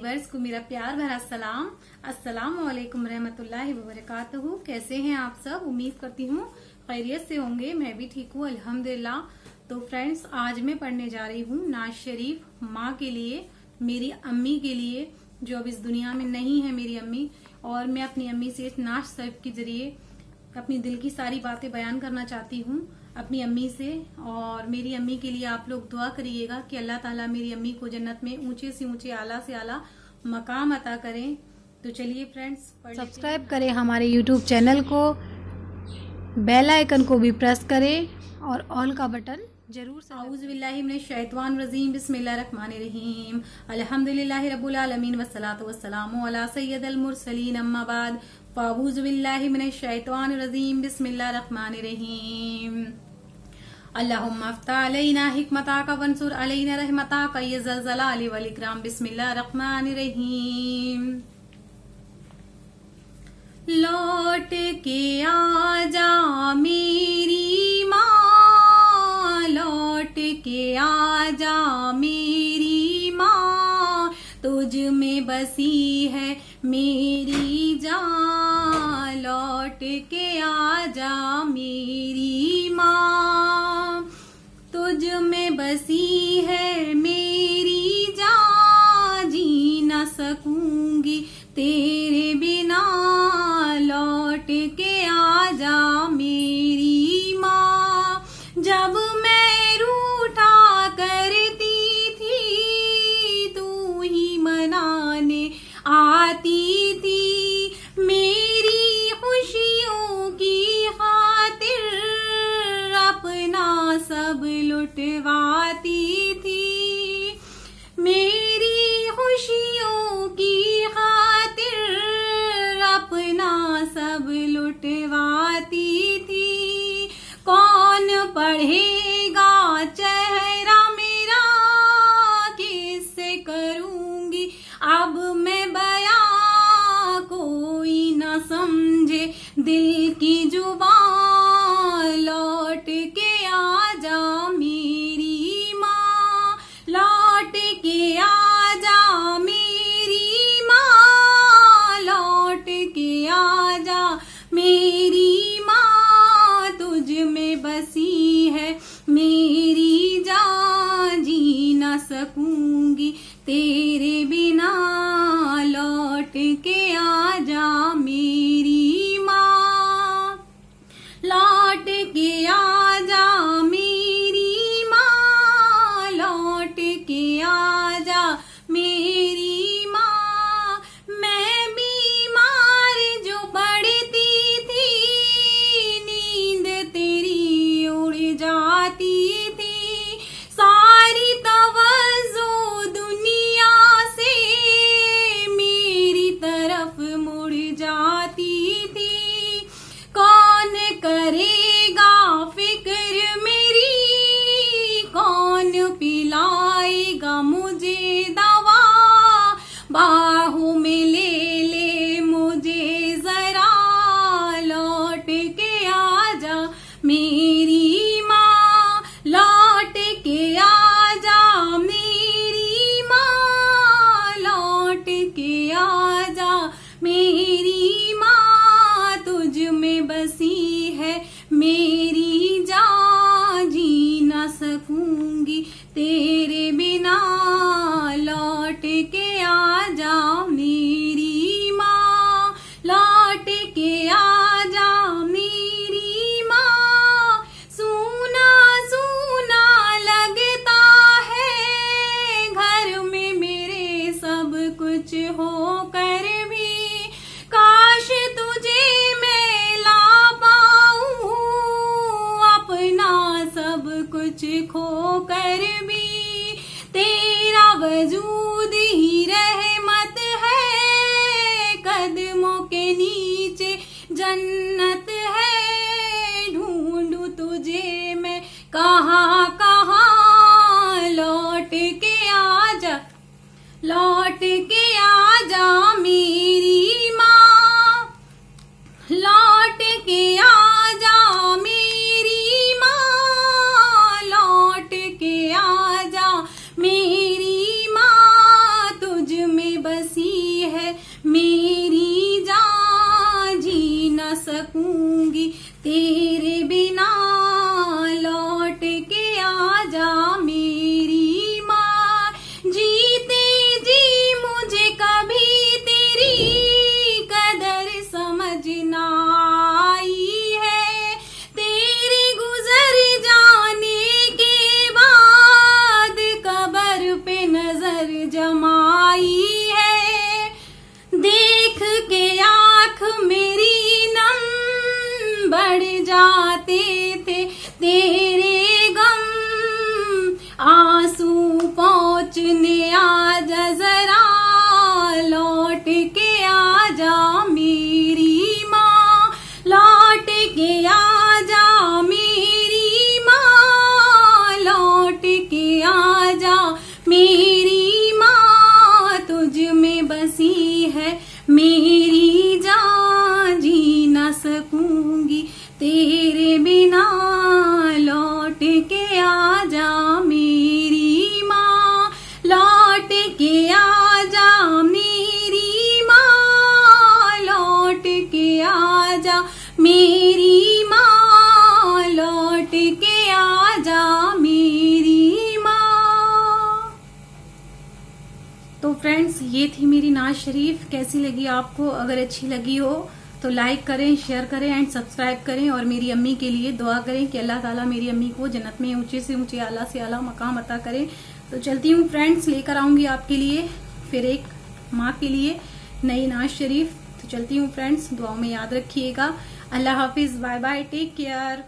Viewers को मेरा प्यार भरा सलाम। अस्सलाम वालेकुम रहमतुल्लाहि व बरकातहू। कैसे हैं आप सब? उम्मीद करती हूँ खैरियत से होंगे। मैं भी ठीक हूँ अल्हम्दुलिल्लाह। तो फ्रेंड्स, आज मैं पढ़ने जा रही हूँ नाज शरीफ माँ के लिए, मेरी अम्मी के लिए जो अब इस दुनिया में नहीं है, मेरी अम्मी। और मैं अपनी अम्मी से इस नाज शरीफ के जरिए अपनी दिल की सारी बातें बयान करना चाहती हूँ अपनी अम्मी से। और मेरी अम्मी के लिए आप लोग दुआ करिएगा कि अल्लाह ताला मेरी अम्मी को जन्नत में ऊंचे से ऊंचे, आला से आला मकाम अता करें। तो चलिए फ्रेंड्स, सब्सक्राइब करें हमारे यूट्यूब चैनल को, बेल आइकन को भी प्रेस करें और ऑल का बटन जरूर से। औज़ु बिल्लाहि मिनश शैतानिर रजीम, बिस्मिल्लाहिर रहमानिर रहीम, अल्हम्दुलिल्लाहि रब्बिल आलमीन वस्सलातु वस्सलामु अला सय्यिदिल मुरसलीन, अम्मा बाद, औज़ु बिल्लाहि मिनश शैतानिर रजीम, बिस्मिल्लाहिर रहमानिर रहीम। अल्लाहुम्मा अफ्ताह अलैना हिकमतक वंसुर अलैना रहमतक या ज़ल जलाली वल इकराम, बिस्मिल्लाहिर रहमानिर रहीम। लौट के आजा मेरी माँ, लौट के आजा मेरी माँ, तुझ में बसी है मेरी जान, लौट के आजा मेरी माँ, तुझ में बसी है मेरी जान, जी न सकूंगी तेरे बिना, लौट के आजा मेरी माँ। जब मैं रूठा करती थी, तू ही मनाने आती थी, मेरी खुशियों की खातिर अपना सब लुटवाती थी, मेरी खुशियों की खातिर अपना सब लुटवाती थी। कौन पढ़ेगा चेहरा मेरा, किससे करूंगी अब मैं बयां, कोई न समझे दिल की जुबान, लौट के आजा मेरी माँ, लौट के आजा मेरी माँ, लौट के आजा मेरी माँ, तुझ में बसी है मेरी जान, जी न सकूंगी तेरे बिना, लौट के आजा मेरी माँ, लौट के आजा मेरी माँ, लौट के आजा मेरी माँ। मैं बीमार जो पड़ती थी, नींद तेरी उड़ जाती थी, सारी तवज्जो दुनिया से मेरी तरफ मुड़ जाती थी। कौन करेगा फिक्र मेरी, कौन पिलाएगा मुझे दवा, बाहों में ले ले मुझे जरा, लौट के आजा मेरी माँ, लौट के आजा मेरी माँ, लौट के आजा मेरी माँ, तुझ में बसी है मेरी जान, जी न सकूंगी तेरे बिना, लौट के आजा मेरी माँ, लौट के आजा मेरी माँ। सूना सूना लगता है घर में मेरे सब कुछ हो कर भी, काश तुझे मैं ला पाऊं अपना सब कुछ खो कर भी, तेरा वजूद ही रहमत है, कदमों के नीचे जन्नत है, ढूंढूं तुझे मैं कहाँ कहाँ, लौट के आजा, लौट के आजा मेरी माँ, लौट के आजा मेरी माँ, लौट के आजा मेरी माँ, तुझ में बस मेरी जान जी न सकूंगी तेरे बिना, लौट के आजा मेरी माँ। जीते जी मुझे कभी तेरी कदर समझ ना आई है, तेरे गुजर जाने के बाद कब्र पे नजर जमाई है। देख के आँख मेरी नम बढ़ जाते थे तेरे गम, आंसू पहुँचने आजा जरा, लौट के आजा मेरी माँ। लौट के आजा मेरी माँ, लौट के आजा मेरी माँ। तुझ में बसी है मेरी जान, जी न सकूंगी तेरे बिना, लौट के आजा मेरी माँ। लौट के आजा मेरी माँ, लौट के आजा मेरी माँ, लौट के आजा मेरी माँ। तो फ्रेंड्स, ये थी मेरी नाज शरीफ। कैसी लगी आपको? अगर अच्छी लगी हो तो लाइक करें, शेयर करें एंड सब्सक्राइब करें, और मेरी अम्मी के लिए दुआ करें कि अल्लाह ताला मेरी अम्मी को जन्नत में ऊंचे से ऊंचे, आला से आला मकाम अता करे। तो चलती हूँ फ्रेंड्स, लेकर आऊंगी आपके लिए फिर एक माँ के लिए नई नाज शरीफ। तो चलती हूँ फ्रेंड्स, दुआओं में याद रखिएगा। अल्लाह हाफिज, बाय बाय, टेक केयर।